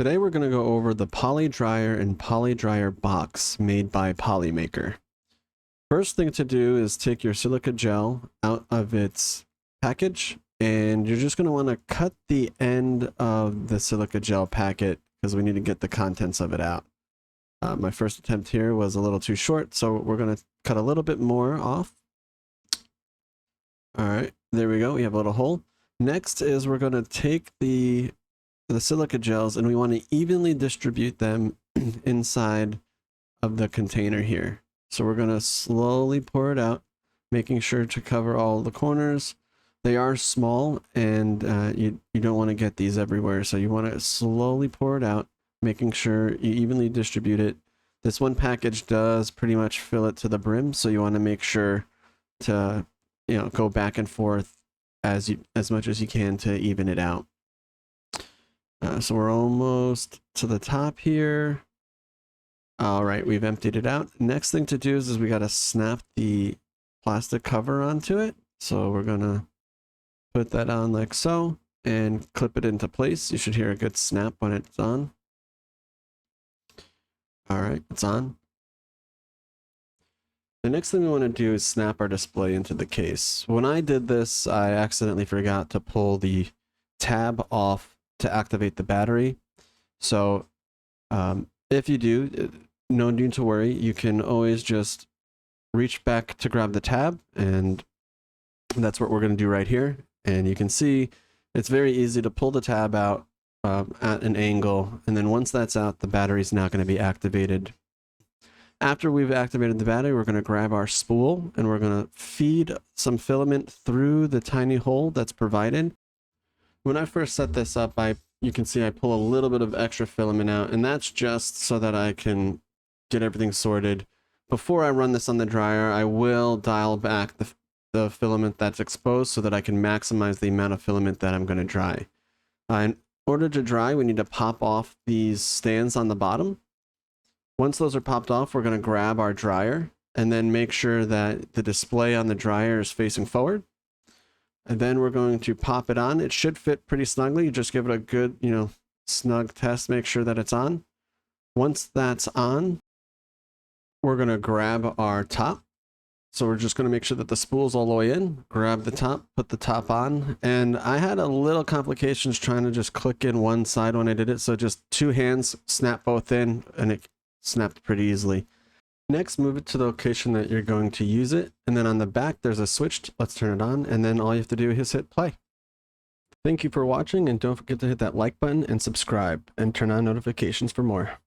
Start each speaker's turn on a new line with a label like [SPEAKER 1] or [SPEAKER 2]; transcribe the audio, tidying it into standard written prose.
[SPEAKER 1] Today we're going to go over the Poly Dryer and Poly Dryer box made by Polymaker. First thing to do is take your silica gel out of its package, and you're just going to want to cut the end of the silica gel packet because we need to get the contents of it out. My first attempt here was a little too short, so we're going to cut a little bit more off. All right, there we go. We have a little hole. Next is we're going to take the silica gels and we want to evenly distribute them inside of the container here. So we're going to slowly pour it out, making sure to cover all the corners. They are small and you don't want to get these everywhere. So you want to slowly pour it out, making sure you evenly distribute it. This one package does pretty much fill it to the brim. So you want to make sure to, go back and forth as much as you can to even it out. So we're almost to the top here. All right, we've emptied it out. Next thing to do is we got to snap the plastic cover onto it. So we're going to put that on like so and clip it into place. You should hear a good snap when it's on. All right, it's on. The next thing we want to do is snap our display into the case. When I did this, I accidentally forgot to pull the tab off to activate the battery. So if you do, no need to worry. You can always just reach back to grab the tab, and that's what we're going to do right here. And you can see it's very easy to pull the tab out at an angle, and then once that's out, the battery is now going to be activated. After we've activated the battery, we're going to grab our spool and we're going to feed some filament through the tiny hole that's provided. When I first set this up, you can see I pull a little bit of extra filament out, and that's just so that I can get everything sorted. Before I run this on the dryer, I will dial back the filament that's exposed so that I can maximize the amount of filament that I'm going to dry. In order to dry, we need to pop off these stands on the bottom. Once those are popped off, we're going to grab our dryer and then make sure that the display on the dryer is facing forward. And then we're going to pop it on. It should fit pretty snugly. You just give it a good, snug test, make sure that it's on. Once that's on, we're going to grab our top. So we're just going to make sure that the spool's all the way in, grab the top, put the top on. And I had a little complications trying to just click in one side when I did it. So just two hands, snap both in, and it snapped pretty easily. Next, move it to the location that you're going to use it. And then on the back, there's a switch. Let's turn it on. And then all you have to do is hit play. Thank you for watching. And don't forget to hit that like button and subscribe and turn on notifications for more.